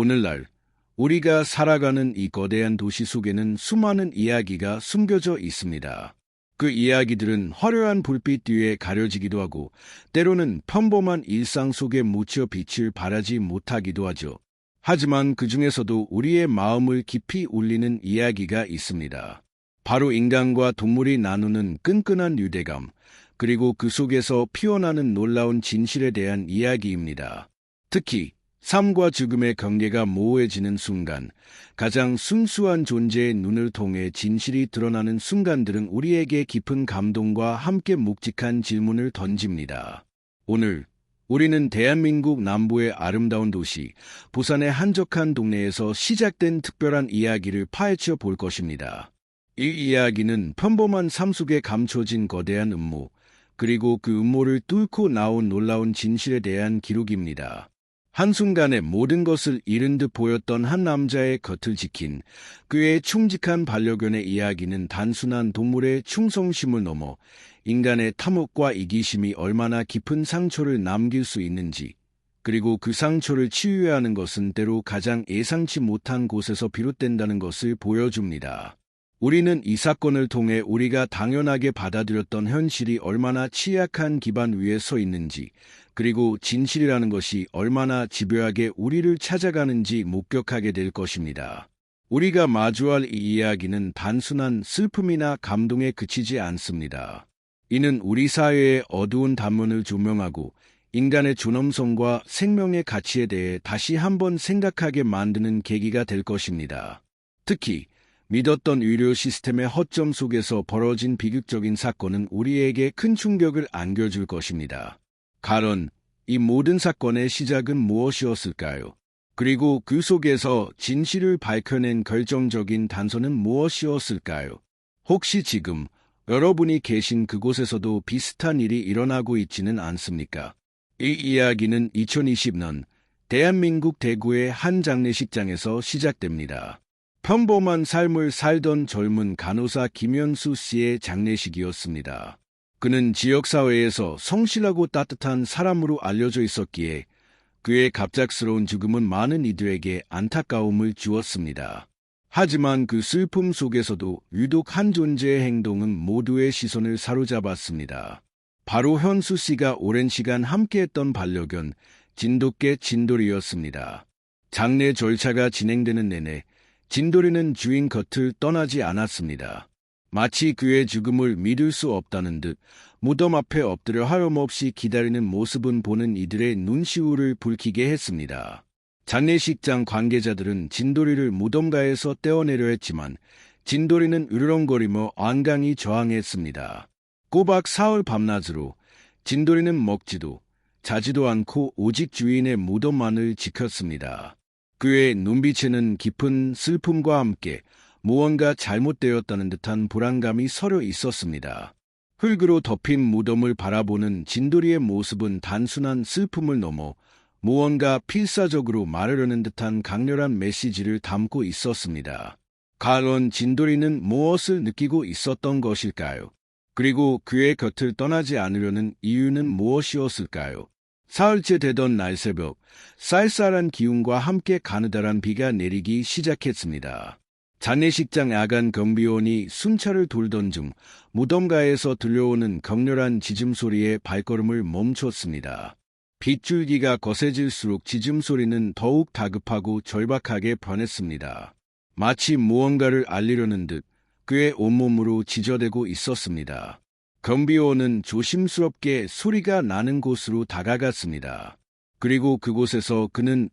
오늘날 우리가 살아가는 이 거대한 도시 속에는 수많은 이야기가 숨겨져 있습니다. 그 이야기들은 화려한 불빛 뒤에 가려지기도 하고 때로는 평범한 일상 속에 묻혀 빛을 발하지 못하기도 하죠. 하지만 그 중에서도 우리의 마음을 깊이 울리는 이야기가 있습니다. 바로 인간과 동물이 나누는 끈끈한 유대감, 그리고 그 속에서 피어나는 놀라운 진실에 대한 이야기입니다. 특히 삶과 죽음의 경계가 모호해지는 순간, 가장 순수한 존재의 눈을 통해 진실이 드러나는 순간들은 우리에게 깊은 감동과 함께 묵직한 질문을 던집니다. 오늘 우리는 대한민국 남부의 아름다운 도시, 부산의 한적한 동네에서 시작된 특별한 이야기를 파헤쳐 볼 것입니다. 이 이야기는 평범한 삶 속에 감춰진 거대한 음모, 그리고 그 음모를 뚫고 나온 놀라운 진실에 대한 기록입니다. 한순간에 모든 것을 잃은 듯 보였던 한 남자의 겉을 지킨 그의 충직한 반려견의 이야기는 단순한 동물의 충성심을 넘어 인간의 탐욕과 이기심이 얼마나 깊은 상처를 남길 수 있는지, 그리고 그 상처를 치유해야 하는 것은 때로 가장 예상치 못한 곳에서 비롯된다는 것을 보여줍니다. 우리는 이 사건을 통해 우리가 당연하게 받아들였던 현실이 얼마나 취약한 기반 위에 서 있는지, 그리고 진실이라는 것이 얼마나 집요하게 우리를 찾아가는지 목격하게 될 것입니다. 우리가 마주할 이 이야기는 단순한 슬픔이나 감동에 그치지 않습니다. 이는 우리 사회의 어두운 단면을 조명하고 인간의 존엄성과 생명의 가치에 대해 다시 한번 생각하게 만드는 계기가 될 것입니다. 특히 믿었던 의료 시스템의 허점 속에서 벌어진 비극적인 사건은 우리에게 큰 충격을 안겨줄 것입니다. 가론, 이 모든 사건의 시작은 무엇이었을까요? 그리고 그 속에서 진실을 밝혀낸 결정적인 단서는 무엇이었을까요? 혹시 지금 여러분이 계신 그곳에서도 비슷한 일이 일어나고 있지는 않습니까? 이 이야기는 2020년 대한민국 대구의 한 장례식장에서 시작됩니다. 평범한 삶을 살던 젊은 간호사 김현수 씨의 장례식이었습니다. 그는 지역사회에서 성실하고 따뜻한 사람으로 알려져 있었기에 그의 갑작스러운 죽음은 많은 이들에게 안타까움을 주었습니다. 하지만 그 슬픔 속에서도 유독 한 존재의 행동은 모두의 시선을 사로잡았습니다. 바로 현수 씨가 오랜 시간 함께했던 반려견 진돗개 진돌이였습니다. 장례 절차가 진행되는 내내 진돌이는 주인 곁을 떠나지 않았습니다. 마치 그의 죽음을 믿을 수 없다는 듯 무덤 앞에 엎드려 하염없이 기다리는 모습은 보는 이들의 눈시울을 붉히게 했습니다. 장례식장 관계자들은 진돌이를 무덤가에서 떼어내려 했지만 진돌이는 으르렁거리며 완강히 저항했습니다. 꼬박 사흘 밤낮으로 진돌이는 먹지도 자지도 않고 오직 주인의 무덤만을 지켰습니다. 그의 눈빛에는 깊은 슬픔과 함께 무언가 잘못되었다는 듯한 불안감이 서려 있었습니다. 흙으로 덮인 무덤을 바라보는 진돌이의 모습은 단순한 슬픔을 넘어 무언가 필사적으로 말하려는 듯한 강렬한 메시지를 담고 있었습니다. 과연 진돌이는 무엇을 느끼고 있었던 것일까요? 그리고 그의 곁을 떠나지 않으려는 이유는 무엇이었을까요? 사흘째 되던 날 새벽, 쌀쌀한 기운과 함께 가느다란 비가 내리기 시작했습니다. 장례식장 야간 경비원이 순찰을 돌던 중 무덤가에서 들려오는 격렬한 지짐소리에 발걸음을 멈췄습니다. 빗줄기가 거세질수록 지짐소리는 더욱 다급하고 절박하게 변했습니다. 마치 무언가를 알리려는 듯 그의 온몸으로 지저대고 있었습니다. 경비원은 조심스럽게 소리가 나는 곳으로 다가갔습니다. 그리고 그곳에서 그는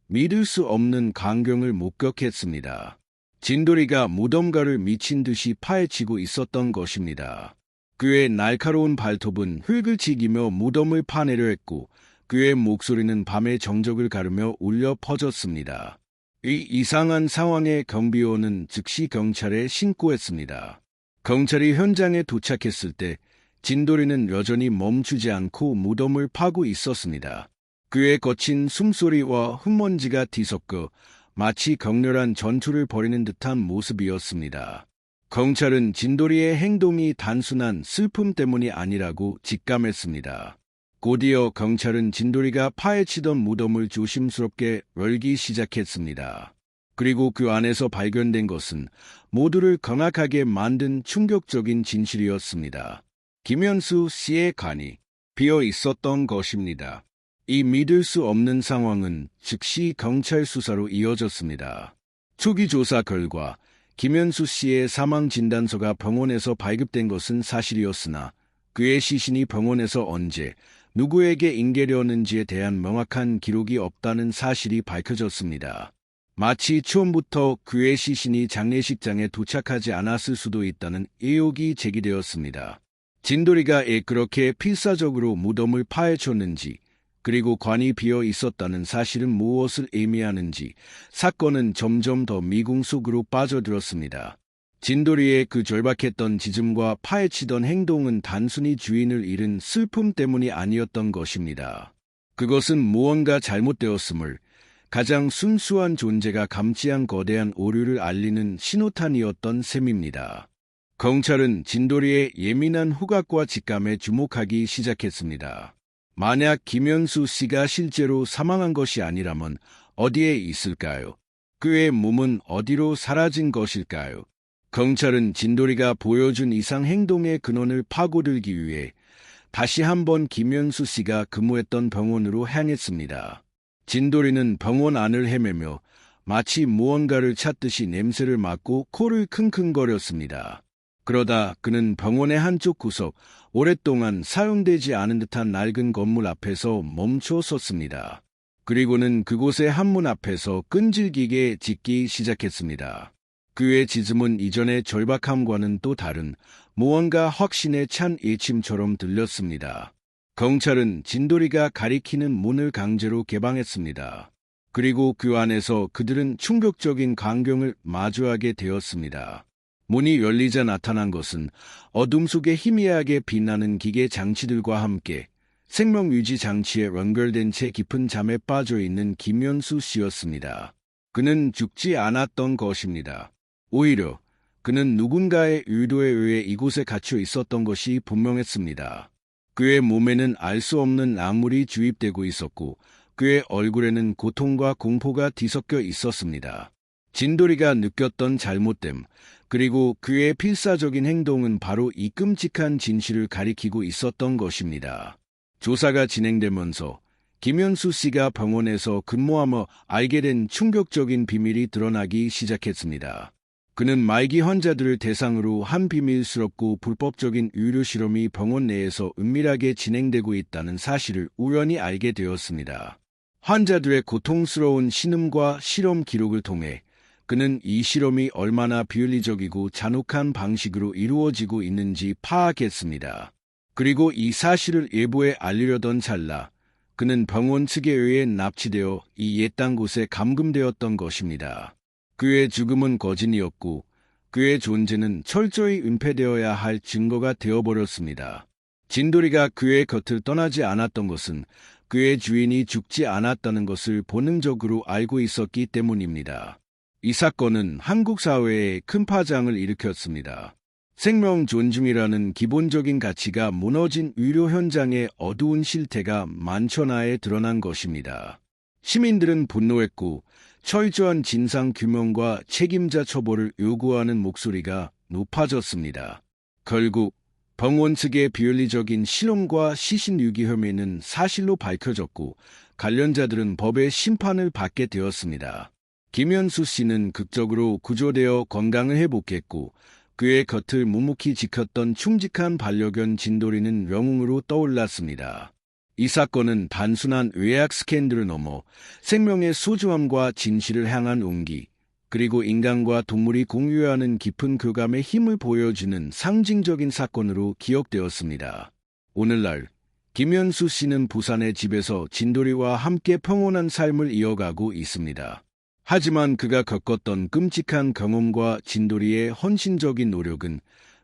믿을 수 없는 광경을 목격했습니다. 진돌이가 무덤가를 미친 듯이 파헤치고 있었던 것입니다. 그의 날카로운 발톱은 흙을 튀기며 무덤을 파내려 했고 그의 목소리는 밤의 정적을 가르며 울려 퍼졌습니다. 이 이상한 상황에 경비원은 즉시 경찰에 신고했습니다. 경찰이 현장에 도착했을 때 진돌이는 여전히 멈추지 않고 무덤을 파고 있었습니다. 그의 거친 숨소리와 흙먼지가 뒤섞여 마치 격렬한 전투를 벌이는 듯한 모습이었습니다. 경찰은 진돌이의 행동이 단순한 슬픔 때문이 아니라고 직감했습니다. 곧이어 경찰은 진돌이가 파헤치던 무덤을 조심스럽게 열기 시작했습니다. 그리고 그 안에서 발견된 것은 모두를 경악하게 만든 충격적인 진실이었습니다. 김현수 씨의 간이 비어 있었던 것입니다. 이 믿을 수 없는 상황은 즉시 경찰 수사로 이어졌습니다. 초기 조사 결과 김현수 씨의 사망 진단서가 병원에서 발급된 것은 사실이었으나 그의 시신이 병원에서 언제 누구에게 인계되었는지에 대한 명확한 기록이 없다는 사실이 밝혀졌습니다. 마치 처음부터 그의 시신이 장례식장에 도착하지 않았을 수도 있다는 의혹이 제기되었습니다. 진돌이가 그렇게 필사적으로 무덤을 파헤쳤는지, 그리고 관이 비어 있었다는 사실은 무엇을 의미하는지 사건은 점점 더 미궁 속으로 빠져들었습니다. 진돌이의 그 절박했던 짖음과 파헤치던 행동은 단순히 주인을 잃은 슬픔 때문이 아니었던 것입니다. 그것은 무언가 잘못되었음을, 가장 순수한 존재가 감지한 거대한 오류를 알리는 신호탄이었던 셈입니다. 경찰은 진돌이의 예민한 후각과 직감에 주목하기 시작했습니다. 만약 김현수 씨가 실제로 사망한 것이 아니라면 어디에 있을까요? 그의 몸은 어디로 사라진 것일까요? 경찰은 진돌이가 보여준 이상 행동의 근원을 파고들기 위해 다시 한번 김현수 씨가 근무했던 병원으로 향했습니다. 진돌이는 병원 안을 헤매며 마치 무언가를 찾듯이 냄새를 맡고 코를 킁킁거렸습니다. 그러다 그는 병원의 한쪽 구석, 오랫동안 사용되지 않은 듯한 낡은 건물 앞에서 멈춰 섰습니다. 그리고는 그곳의 한문 앞에서 끈질기게 짖기 시작했습니다. 그의 짖음은 이전의 절박함과는 또 다른 무언가 확신에 찬 일침처럼 들렸습니다. 경찰은 진돌이가 가리키는 문을 강제로 개방했습니다. 그리고 그 안에서 그들은 충격적인 광경을 마주하게 되었습니다. 문이 열리자 나타난 것은 어둠 속에 희미하게 빛나는 기계 장치들과 함께 생명유지 장치에 연결된 채 깊은 잠에 빠져있는 김현수 씨였습니다. 그는 죽지 않았던 것입니다. 오히려 그는 누군가의 의도에 의해 이곳에 갇혀 있었던 것이 분명했습니다. 그의 몸에는 알 수 없는 악물이 주입되고 있었고 그의 얼굴에는 고통과 공포가 뒤섞여 있었습니다. 진돌이가 느꼈던 잘못됨, 그리고 그의 필사적인 행동은 바로 이 끔찍한 진실을 가리키고 있었던 것입니다. 조사가 진행되면서 김현수 씨가 병원에서 근무하며 알게 된 충격적인 비밀이 드러나기 시작했습니다. 그는 말기 환자들을 대상으로 한 비밀스럽고 불법적인 의료 실험이 병원 내에서 은밀하게 진행되고 있다는 사실을 우연히 알게 되었습니다. 환자들의 고통스러운 신음과 실험 기록을 통해 그는 이 실험이 얼마나 비윤리적이고 잔혹한 방식으로 이루어지고 있는지 파악했습니다. 그리고 이 사실을 일부에 알리려던 찰나 그는 병원 측에 의해 납치되어 이 옛땅 곳에 감금되었던 것입니다. 그의 죽음은 거짓이었고 그의 존재는 철저히 은폐되어야 할 증거가 되어버렸습니다. 진돌이가 그의 곁을 떠나지 않았던 것은 그의 주인이 죽지 않았다는 것을 본능적으로 알고 있었기 때문입니다. 이 사건은 한국 사회에 큰 파장을 일으켰습니다. 생명 존중이라는 기본적인 가치가 무너진 의료 현장의 어두운 실태가 만천하에 드러난 것입니다. 시민들은 분노했고 철저한 진상 규명과 책임자 처벌을 요구하는 목소리가 높아졌습니다. 결국 병원 측의 비윤리적인 실험과 시신 유기 혐의는 사실로 밝혀졌고 관련자들은 법의 심판을 받게 되었습니다. 김현수 씨는 극적으로 구조되어 건강을 회복했고 그의 곁을 묵묵히 지켰던 충직한 반려견 진돌이는 영웅으로 떠올랐습니다. 이 사건은 단순한 의학 스캔들을 넘어 생명의 소중함과 진실을 향한 온기, 그리고 인간과 동물이 공유하는 깊은 교감의 힘을 보여주는 상징적인 사건으로 기억되었습니다. 오늘날 김현수 씨는 부산의 집에서 진돌이와 함께 평온한 삶을 이어가고 있습니다. 하지만 그가 겪었던 끔찍한 경험과 진돌이의 헌신적인 노력은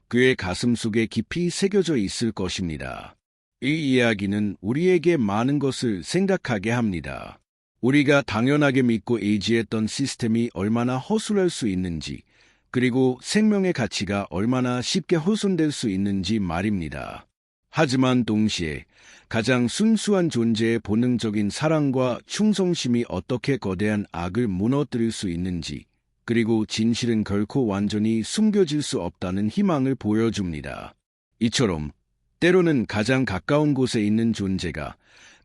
그의 가슴 속에 깊이 새겨져 있을 것입니다. 이 이야기는 우리에게 많은 것을 생각하게 합니다. 우리가 당연하게 믿고 의지했던 시스템이 얼마나 허술할 수 있는지, 그리고 생명의 가치가 얼마나 쉽게 훼손될 수 있는지 말입니다. 하지만 동시에 가장 순수한 존재의 본능적인 사랑과 충성심이 어떻게 거대한 악을 무너뜨릴 수 있는지, 그리고 진실은 결코 완전히 숨겨질 수 없다는 희망을 보여줍니다. 이처럼 때로는 가장 가까운 곳에 있는 존재가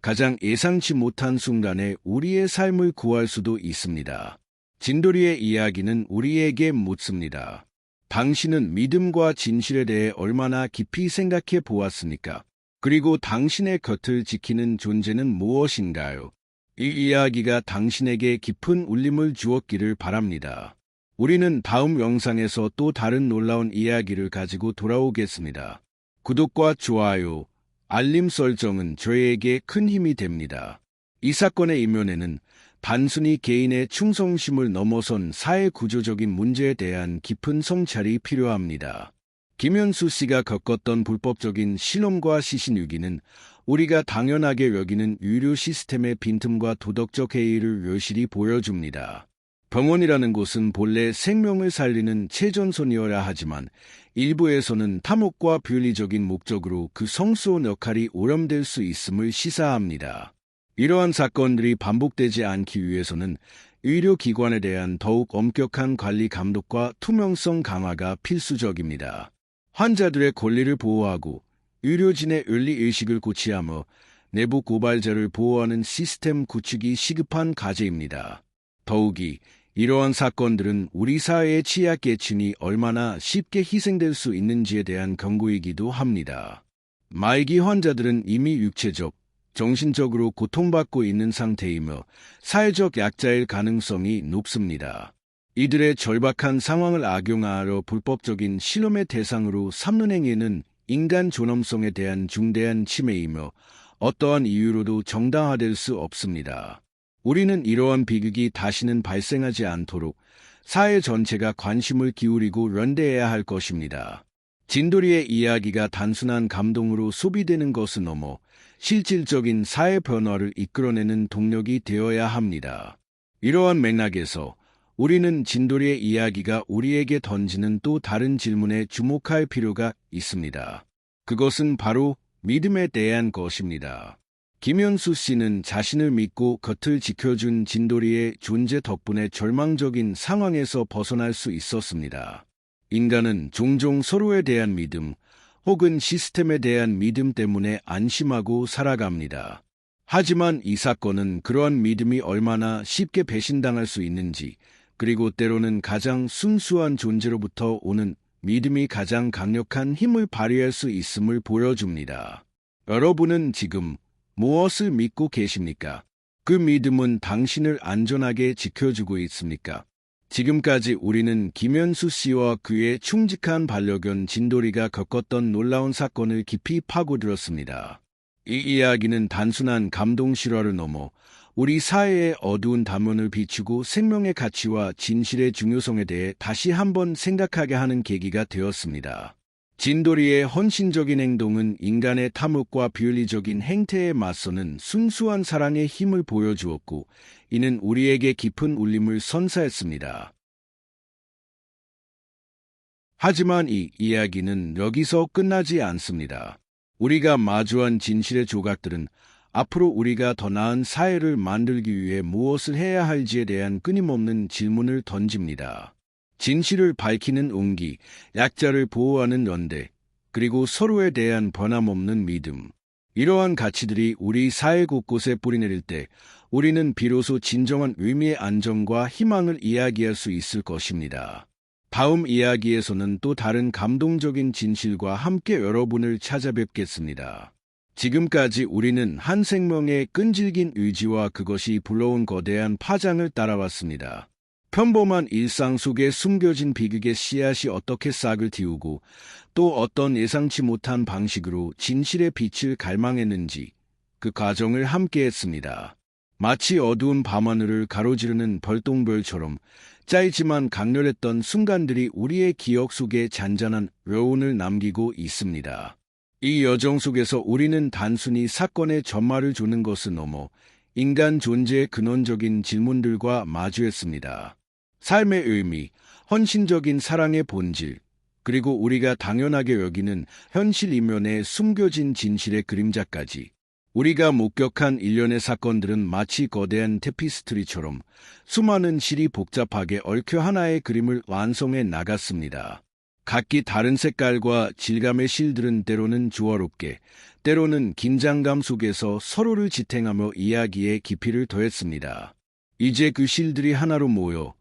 가장 예상치 못한 순간에 우리의 삶을 구할 수도 있습니다. 진돌이의 이야기는 우리에게 묻습니다. 당신은 믿음과 진실에 대해 얼마나 깊이 생각해 보았습니까? 그리고 당신의 곁을 지키는 존재는 무엇인가요? 이 이야기가 당신에게 깊은 울림을 주었기를 바랍니다. 우리는 다음 영상에서 또 다른 놀라운 이야기를 가지고 돌아오겠습니다. 구독과 좋아요, 알림 설정은 저희에게 큰 힘이 됩니다. 이 사건의 이면에는 단순히 개인의 충성심을 넘어선 사회 구조적인 문제에 대한 깊은 성찰이 필요합니다. 김현수 씨가 겪었던 불법적인 실험과 시신유기는 우리가 당연하게 여기는 의료 시스템의 빈틈과 도덕적 해이를 여실히 보여줍니다. 병원이라는 곳은 본래 생명을 살리는 최전선이어야 하지만 일부에서는 탐욕과 비윤리적인 목적으로 그 성스러운 역할이 오염될 수 있음을 시사합니다. 이러한 사건들이 반복되지 않기 위해서는 의료기관에 대한 더욱 엄격한 관리 감독과 투명성 강화가 필수적입니다. 환자들의 권리를 보호하고 의료진의 윤리의식을 고취하며 내부 고발자를 보호하는 시스템 구축이 시급한 과제입니다. 더욱이 이러한 사건들은 우리 사회의 취약계층이 얼마나 쉽게 희생될 수 있는지에 대한 경고이기도 합니다. 말기 환자들은 이미 육체적, 정신적으로 고통받고 있는 상태이며 사회적 약자일 가능성이 높습니다. 이들의 절박한 상황을 악용하여 불법적인 실험의 대상으로 삼는 행위는 인간 존엄성에 대한 중대한 침해이며 어떠한 이유로도 정당화될 수 없습니다. 우리는 이러한 비극이 다시는 발생하지 않도록 사회 전체가 관심을 기울이고 연대해야 할 것입니다. 진돌이의 이야기가 단순한 감동으로 소비되는 것은 넘어 실질적인 사회 변화를 이끌어내는 동력이 되어야 합니다. 이러한 맥락에서 우리는 진돌이의 이야기가 우리에게 던지는 또 다른 질문에 주목할 필요가 있습니다. 그것은 바로 믿음에 대한 것입니다. 김현수 씨는 자신을 믿고 곁을 지켜준 진돌이의 존재 덕분에 절망적인 상황에서 벗어날 수 있었습니다. 인간은 종종 서로에 대한 믿음, 혹은 시스템에 대한 믿음 때문에 안심하고 살아갑니다. 하지만 이 사건은 그러한 믿음이 얼마나 쉽게 배신당할 수 있는지, 그리고 때로는 가장 순수한 존재로부터 오는 믿음이 가장 강력한 힘을 발휘할 수 있음을 보여줍니다. 여러분은 지금 무엇을 믿고 계십니까? 그 믿음은 당신을 안전하게 지켜주고 있습니까? 지금까지 우리는 김현수 씨와 그의 충직한 반려견 진돌이가 겪었던 놀라운 사건을 깊이 파고들었습니다. 이 이야기는 단순한 감동 실화를 넘어 우리 사회의 어두운 단면을 비추고 생명의 가치와 진실의 중요성에 대해 다시 한번 생각하게 하는 계기가 되었습니다. 진돌이의 헌신적인 행동은 인간의 탐욕과 비윤리적인 행태에 맞서는 순수한 사랑의 힘을 보여주었고, 이는 우리에게 깊은 울림을 선사했습니다. 하지만 이 이야기는 여기서 끝나지 않습니다. 우리가 마주한 진실의 조각들은 앞으로 우리가 더 나은 사회를 만들기 위해 무엇을 해야 할지에 대한 끊임없는 질문을 던집니다. 진실을 밝히는 용기, 약자를 보호하는 연대, 그리고 서로에 대한 변함없는 믿음. 이러한 가치들이 우리 사회 곳곳에 뿌리내릴 때 우리는 비로소 진정한 의미의 안정과 희망을 이야기할 수 있을 것입니다. 다음 이야기에서는 또 다른 감동적인 진실과 함께 여러분을 찾아뵙겠습니다. 지금까지 우리는 한 생명의 끈질긴 의지와 그것이 불러온 거대한 파장을 따라왔습니다. 평범한 일상 속에 숨겨진 비극의 씨앗이 어떻게 싹을 틔우고 또 어떤 예상치 못한 방식으로 진실의 빛을 갈망했는지 그 과정을 함께했습니다. 마치 어두운 밤하늘을 가로지르는 별똥별처럼 짧지만 강렬했던 순간들이 우리의 기억 속에 잔잔한 여운을 남기고 있습니다. 이 여정 속에서 우리는 단순히 사건의 전말을 주는 것을 넘어 인간 존재의 근원적인 질문들과 마주했습니다. 삶의 의미, 헌신적인 사랑의 본질, 그리고 우리가 당연하게 여기는 현실 이면에 숨겨진 진실의 그림자까지. 우리가 목격한 일련의 사건들은 마치 거대한 테피스트리처럼 수많은 실이 복잡하게 얽혀 하나의 그림을 완성해 나갔습니다. 각기 다른 색깔과 질감의 실들은 때로는 조화롭게, 때로는 긴장감 속에서 서로를 지탱하며 이야기의 깊이를 더했습니다. 이제 그 실들이 하나로 모여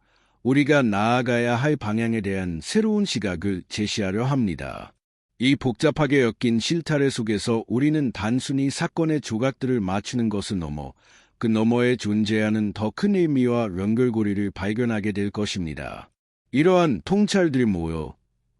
우리가 나아가야 할 방향에 대한 새로운 시각을 제시하려 합니다. 이 복잡하게 엮인 실타래 속에서 우리는 단순히 사건의 조각들을 맞추는 것을 넘어 그 너머에 존재하는 더 큰 의미와 연결고리를 발견하게 될 것입니다. 이러한 통찰들이 모여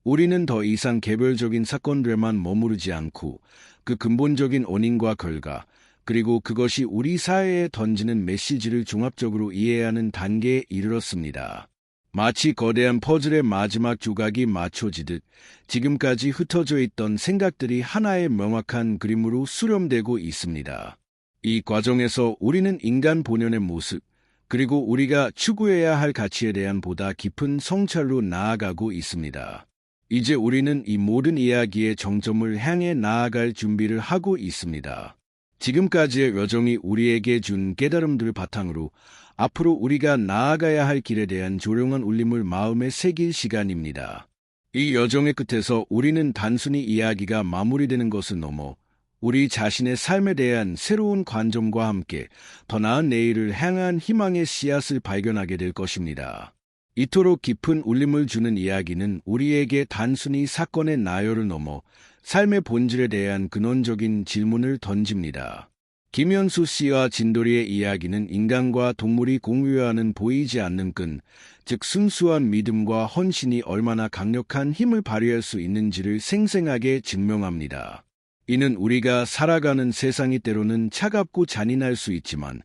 우리는 더 이상 개별적인 사건들에만 머무르지 않고 그 근본적인 원인과 결과, 그리고 그것이 우리 사회에 던지는 메시지를 종합적으로 이해하는 단계에 이르렀습니다. 마치 거대한 퍼즐의 마지막 조각이 맞춰지듯 지금까지 흩어져 있던 생각들이 하나의 명확한 그림으로 수렴되고 있습니다. 이 과정에서 우리는 인간 본연의 모습, 그리고 우리가 추구해야 할 가치에 대한 보다 깊은 성찰로 나아가고 있습니다. 이제 우리는 이 모든 이야기의 정점을 향해 나아갈 준비를 하고 있습니다. 지금까지의 여정이 우리에게 준 깨달음들을 바탕으로 앞으로 우리가 나아가야 할 길에 대한 조용한 울림을 마음에 새길 시간입니다. 이 여정의 끝에서 우리는 단순히 이야기가 마무리되는 것을 넘어 우리 자신의 삶에 대한 새로운 관점과 함께 더 나은 내일을 향한 희망의 씨앗을 발견하게 될 것입니다. 이토록 깊은 울림을 주는 이야기는 우리에게 단순히 사건의 나열을 넘어 삶의 본질에 대한 근원적인 질문을 던집니다. 김현수 씨와 진돌이의 이야기는 인간과 동물이 공유하는 보이지 않는 끈, 즉 순수한 믿음과 헌신이 얼마나 강력한 힘을 발휘할 수 있는지를 생생하게 증명합니다. 이는 우리가 살아가는 세상이 때로는 차갑고 잔인할 수 있지만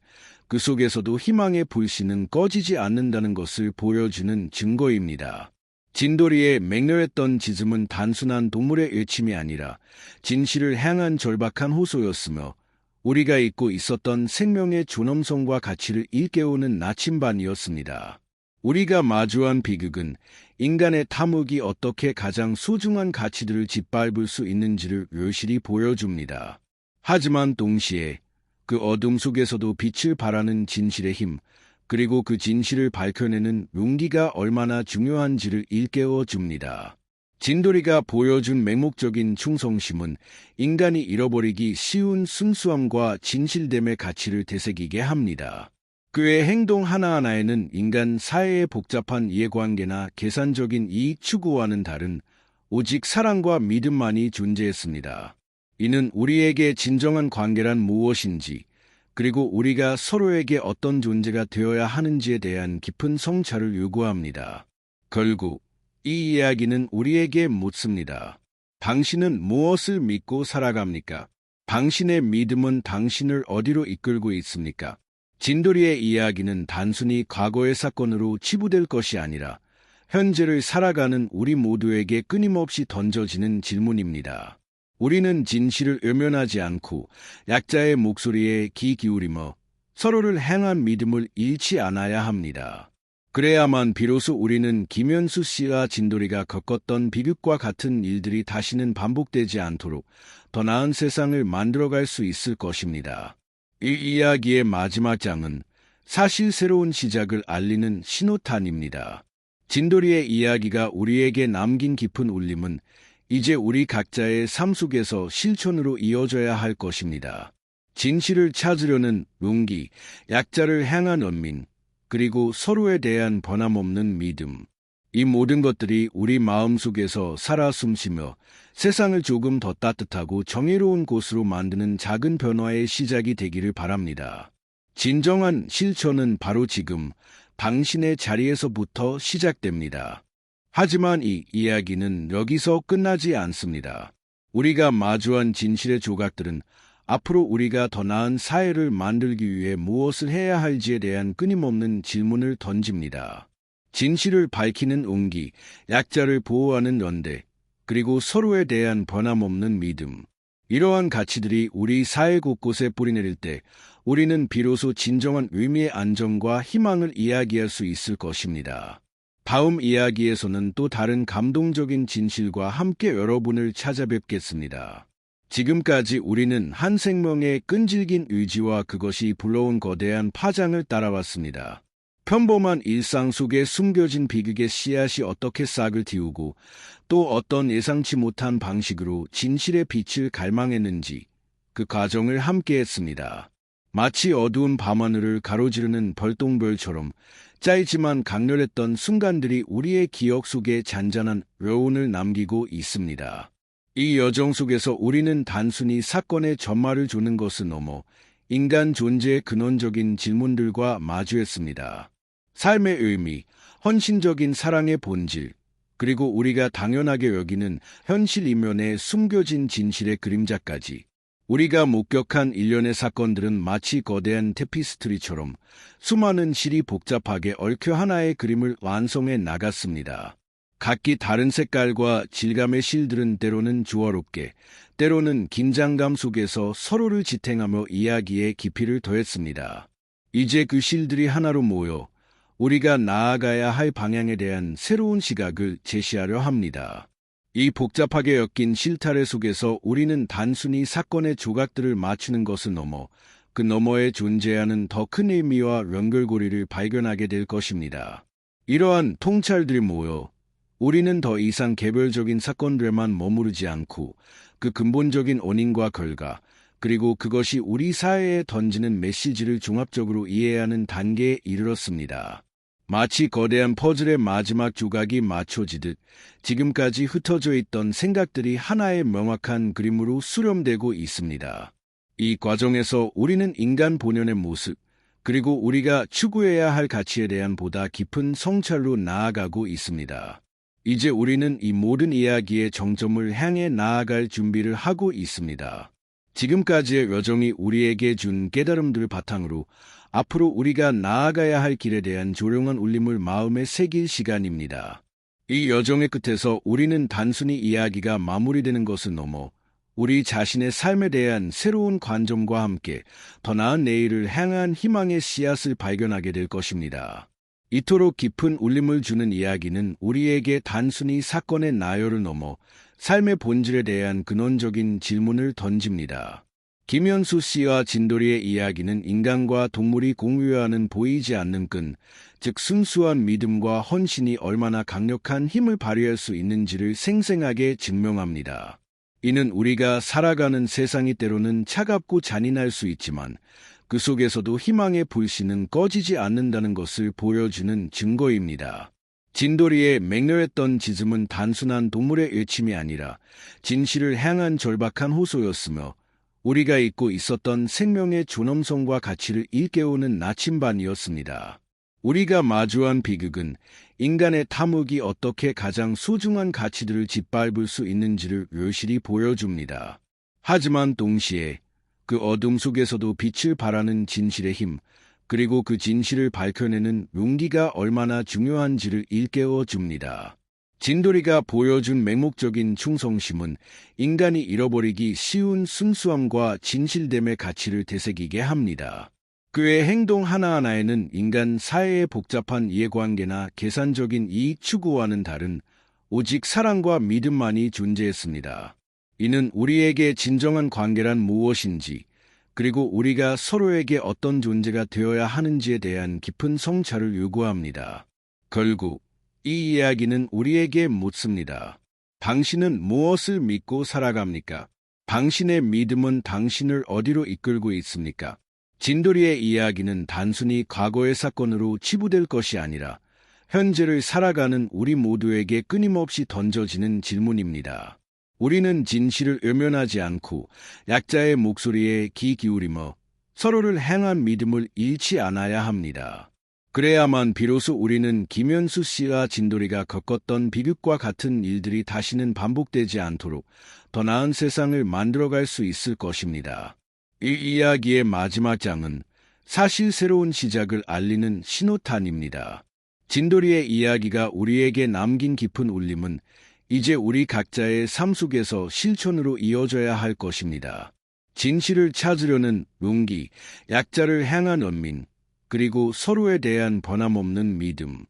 그 속에서도 희망의 불씨는 꺼지지 않는다는 것을 보여주는 증거입니다. 진돌이의 맹렬했던 짖음은 단순한 동물의 외침이 아니라 진실을 향한 절박한 호소였으며 우리가 잊고 있었던 생명의 존엄성과 가치를 일깨우는 나침반이었습니다. 우리가 마주한 비극은 인간의 탐욕이 어떻게 가장 소중한 가치들을 짓밟을 수 있는지를 묘실히 보여줍니다. 하지만 동시에 그 어둠 속에서도 빛을 발하는 진실의 힘, 그리고 그 진실을 밝혀내는 용기가 얼마나 중요한지를 일깨워 줍니다. 진돌이가 보여준 맹목적인 충성심은 인간이 잃어버리기 쉬운 순수함과 진실됨의 가치를 되새기게 합니다. 그의 행동 하나하나에는 인간 사회의 복잡한 이해관계나 계산적인 이익 추구와는 다른 오직 사랑과 믿음만이 존재했습니다. 이는 우리에게 진정한 관계란 무엇인지, 그리고 우리가 서로에게 어떤 존재가 되어야 하는지에 대한 깊은 성찰을 요구합니다. 결국 이 이야기는 우리에게 묻습니다. 당신은 무엇을 믿고 살아갑니까? 당신의 믿음은 당신을 어디로 이끌고 있습니까? 진돌이의 이야기는 단순히 과거의 사건으로 치부될 것이 아니라 현재를 살아가는 우리 모두에게 끊임없이 던져지는 질문입니다. 우리는 진실을 외면하지 않고 약자의 목소리에 귀 기울이며 서로를 향한 믿음을 잃지 않아야 합니다. 그래야만 비로소 우리는 김현수 씨와 진돌이가 겪었던 비극과 같은 일들이 다시는 반복되지 않도록 더 나은 세상을 만들어갈 수 있을 것입니다. 이 이야기의 마지막 장은 사실 새로운 시작을 알리는 신호탄입니다. 진돌이의 이야기가 우리에게 남긴 깊은 울림은 이제 우리 각자의 삶 속에서 실천으로 이어져야 할 것입니다. 진실을 찾으려는 용기, 약자를 향한 연민, 그리고 서로에 대한 변함없는 믿음. 이 모든 것들이 우리 마음속에서 살아 숨쉬며 세상을 조금 더 따뜻하고 정의로운 곳으로 만드는 작은 변화의 시작이 되기를 바랍니다. 진정한 실천은 바로 지금 당신의 자리에서부터 시작됩니다. 하지만 이 이야기는 여기서 끝나지 않습니다. 우리가 마주한 진실의 조각들은 앞으로 우리가 더 나은 사회를 만들기 위해 무엇을 해야 할지에 대한 끊임없는 질문을 던집니다. 진실을 밝히는 용기, 약자를 보호하는 연대, 그리고 서로에 대한 변함없는 믿음. 이러한 가치들이 우리 사회 곳곳에 뿌리내릴 때 우리는 비로소 진정한 의미의 안정과 희망을 이야기할 수 있을 것입니다. 다음 이야기에서는 또 다른 감동적인 진실과 함께 여러분을 찾아뵙겠습니다. 지금까지 우리는 한 생명의 끈질긴 의지와 그것이 불러온 거대한 파장을 따라왔습니다. 평범한 일상 속에 숨겨진 비극의 씨앗이 어떻게 싹을 틔우고 또 어떤 예상치 못한 방식으로 진실의 빛을 갈망했는지 그 과정을 함께했습니다. 마치 어두운 밤하늘을 가로지르는 별똥별처럼 짧지만 강렬했던 순간들이 우리의 기억 속에 잔잔한 여운을 남기고 있습니다. 이 여정 속에서 우리는 단순히 사건의 전말을 주는 것을 넘어 인간 존재의 근원적인 질문들과 마주했습니다. 삶의 의미, 헌신적인 사랑의 본질, 그리고 우리가 당연하게 여기는 현실 이면에 숨겨진 진실의 그림자까지. 우리가 목격한 일련의 사건들은 마치 거대한 테피스트리처럼 수많은 실이 복잡하게 얽혀 하나의 그림을 완성해 나갔습니다. 각기 다른 색깔과 질감의 실들은 때로는 조화롭게, 때로는 긴장감 속에서 서로를 지탱하며 이야기의 깊이를 더했습니다. 이제 그 실들이 하나로 모여 우리가 나아가야 할 방향에 대한 새로운 시각을 제시하려 합니다. 이 복잡하게 엮인 실타래 속에서 우리는 단순히 사건의 조각들을 맞추는 것을 넘어 그 너머에 존재하는 더 큰 의미와 연결고리를 발견하게 될 것입니다. 이러한 통찰들이 모여 우리는 더 이상 개별적인 사건들만 머무르지 않고 그 근본적인 원인과 결과, 그리고 그것이 우리 사회에 던지는 메시지를 종합적으로 이해하는 단계에 이르렀습니다. 마치 거대한 퍼즐의 마지막 조각이 맞춰지듯 지금까지 흩어져 있던 생각들이 하나의 명확한 그림으로 수렴되고 있습니다. 이 과정에서 우리는 인간 본연의 모습, 그리고 우리가 추구해야 할 가치에 대한 보다 깊은 성찰로 나아가고 있습니다. 이제 우리는 이 모든 이야기의 정점을 향해 나아갈 준비를 하고 있습니다. 지금까지의 여정이 우리에게 준 깨달음들을 바탕으로 앞으로 우리가 나아가야 할 길에 대한 조용한 울림을 마음에 새길 시간입니다. 이 여정의 끝에서 우리는 단순히 이야기가 마무리되는 것을 넘어 우리 자신의 삶에 대한 새로운 관점과 함께 더 나은 내일을 향한 희망의 씨앗을 발견하게 될 것입니다. 이토록 깊은 울림을 주는 이야기는 우리에게 단순히 사건의 나열을 넘어 삶의 본질에 대한 근원적인 질문을 던집니다. 김현수 씨와 진돌이의 이야기는 인간과 동물이 공유하는 보이지 않는 끈, 즉 순수한 믿음과 헌신이 얼마나 강력한 힘을 발휘할 수 있는지를 생생하게 증명합니다. 이는 우리가 살아가는 세상이 때로는 차갑고 잔인할 수 있지만 그 속에서도 희망의 불씨는 꺼지지 않는다는 것을 보여주는 증거입니다. 진돌이의 맹렬했던 짖음은 단순한 동물의 외침이 아니라 진실을 향한 절박한 호소였으며 우리가 잊고 있었던 생명의 존엄성과 가치를 일깨우는 나침반이었습니다. 우리가 마주한 비극은 인간의 탐욕이 어떻게 가장 소중한 가치들을 짓밟을 수 있는지를 묘실히 보여줍니다. 하지만 동시에 그 어둠 속에서도 빛을 발하는 진실의 힘, 그리고 그 진실을 밝혀내는 용기가 얼마나 중요한지를 일깨워 줍니다. 진돌이가 보여준 맹목적인 충성심은 인간이 잃어버리기 쉬운 순수함과 진실됨의 가치를 되새기게 합니다. 그의 행동 하나하나에는 인간 사회의 복잡한 이해관계나 계산적인 이익 추구와는 다른 오직 사랑과 믿음만이 존재했습니다. 이는 우리에게 진정한 관계란 무엇인지, 그리고 우리가 서로에게 어떤 존재가 되어야 하는지에 대한 깊은 성찰을 요구합니다. 결국 이 이야기는 우리에게 묻습니다. 당신은 무엇을 믿고 살아갑니까? 당신의 믿음은 당신을 어디로 이끌고 있습니까? 진돌이의 이야기는 단순히 과거의 사건으로 치부될 것이 아니라 현재를 살아가는 우리 모두에게 끊임없이 던져지는 질문입니다. 우리는 진실을 외면하지 않고 약자의 목소리에 귀 기울이며 서로를 향한 믿음을 잃지 않아야 합니다. 그래야만 비로소 우리는 김현수 씨와 진돌이가 겪었던 비극과 같은 일들이 다시는 반복되지 않도록 더 나은 세상을 만들어갈 수 있을 것입니다. 이 이야기의 마지막 장은 사실 새로운 시작을 알리는 신호탄입니다. 진돌이의 이야기가 우리에게 남긴 깊은 울림은 이제 우리 각자의 삶 속에서 실천으로 이어져야 할 것입니다. 진실을 찾으려는 용기, 약자를 향한 연민, 그리고 서로에 대한 변함없는 믿음.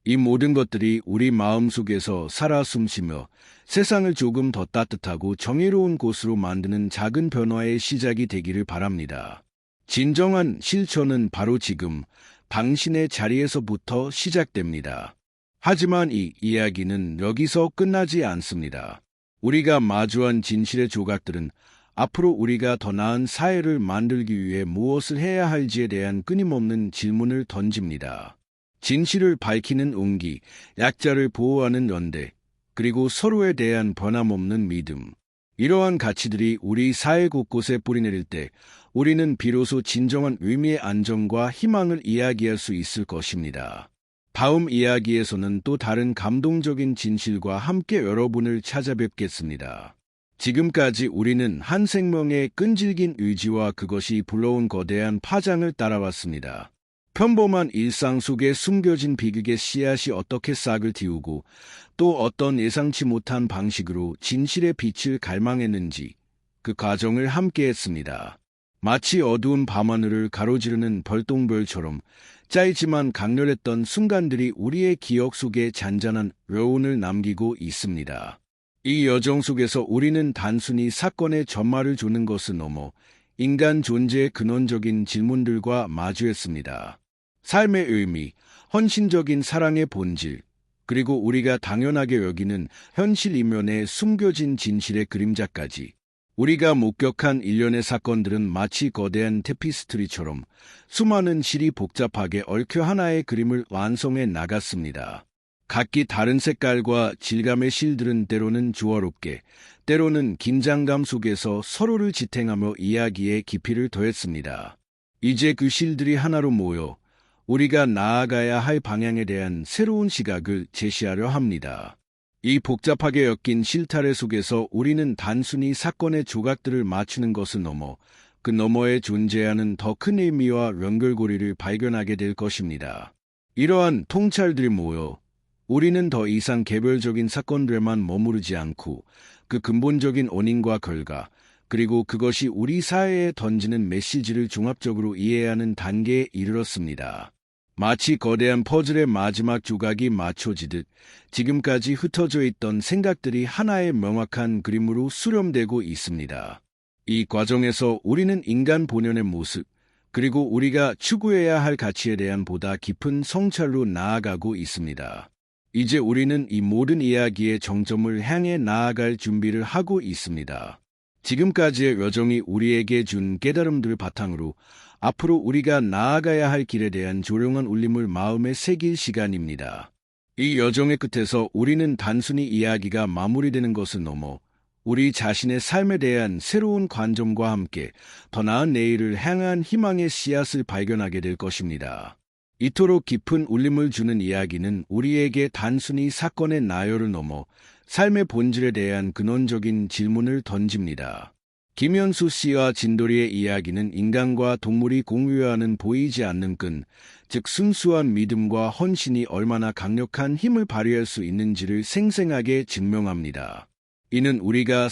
이 모든 것들이 우리 마음속에서 살아 숨쉬며 세상을 조금 더 따뜻하고 정의로운 곳으로 만드는 작은 변화의 시작이 되기를 바랍니다. 진정한 실천은 바로 지금 당신의 자리에서부터 시작됩니다. 하지만 이 이야기는 여기서 끝나지 않습니다. 우리가 마주한 진실의 조각들은 앞으로 우리가 더 나은 사회를 만들기 위해 무엇을 해야 할지에 대한 끊임없는 질문을 던집니다. 진실을 밝히는 용기, 약자를 보호하는 연대, 그리고 서로에 대한 변함없는 믿음. 이러한 가치들이 우리 사회 곳곳에 뿌리내릴 때 우리는 비로소 진정한 의미의 안정과 희망을 이야기할 수 있을 것입니다. 다음 이야기에서는 또 다른 감동적인 진실과 함께 여러분을 찾아뵙겠습니다. 지금까지 우리는 한 생명의 끈질긴 의지와 그것이 불러온 거대한 파장을 따라왔습니다. 평범한 일상 속에 숨겨진 비극의 씨앗이 어떻게 싹을 틔우고 또 어떤 예상치 못한 방식으로 진실의 빛을 갈망했는지 그 과정을 함께했습니다. 마치 어두운 밤하늘을 가로지르는 별똥별처럼 짧지만 강렬했던 순간들이 우리의 기억 속에 잔잔한 여운을 남기고 있습니다. 이 여정 속에서 우리는 단순히 사건의 전말을 주는 것을 넘어 인간 존재의 근원적인 질문들과 마주했습니다. 삶의 의미, 헌신적인 사랑의 본질, 그리고 우리가 당연하게 여기는 현실 이면에 숨겨진 진실의 그림자까지. 우리가 목격한 일련의 사건들은 마치 거대한 테피스트리처럼 수많은 실이 복잡하게 얽혀 하나의 그림을 완성해 나갔습니다. 각기 다른 색깔과 질감의 실들은 때로는 조화롭게, 때로는 긴장감 속에서 서로를 지탱하며 이야기의 깊이를 더했습니다. 이제 그 실들이 하나로 모여 우리가 나아가야 할 방향에 대한 새로운 시각을 제시하려 합니다. 이 복잡하게 엮인 실타래 속에서 우리는 단순히 사건의 조각들을 맞추는 것을 넘어 그 너머에 존재하는 더 큰 의미와 연결고리를 발견하게 될 것입니다. 이러한 통찰들이 모여 우리는 더 이상 개별적인 사건들만 머무르지 않고 그 근본적인 원인과 결과, 그리고 그것이 우리 사회에 던지는 메시지를 종합적으로 이해하는 단계에 이르렀습니다. 마치 거대한 퍼즐의 마지막 조각이 맞춰지듯 지금까지 흩어져 있던 생각들이 하나의 명확한 그림으로 수렴되고 있습니다. 이 과정에서 우리는 인간 본연의 모습, 그리고 우리가 추구해야 할 가치에 대한 보다 깊은 성찰로 나아가고 있습니다. 이제 우리는 이 모든 이야기의 정점을 향해 나아갈 준비를 하고 있습니다. 지금까지의 여정이 우리에게 준 깨달음들을 바탕으로 앞으로 우리가 나아가야 할 길에 대한 조용한 울림을 마음에 새길 시간입니다. 이 여정의 끝에서 우리는 단순히 이야기가 마무리되는 것을 넘어 우리 자신의 삶에 대한 새로운 관점과 함께 더 나은 내일을 향한 희망의 씨앗을 발견하게 될 것입니다. 이토록 깊은 울림을 주는 이야기는 우리에게 단순히 사건의 나열을 넘어 삶의 본질에 대한 근원적인 질문을 던집니다. 김현수 씨와 진돌이의 이야기는 인간과 동물이 공유하는 보이지 않는 끈, 즉 순수한 믿음과 헌신이 얼마나 강력한 힘을 발휘할 수 있는지를 생생하게 증명합니다. 이는 우리가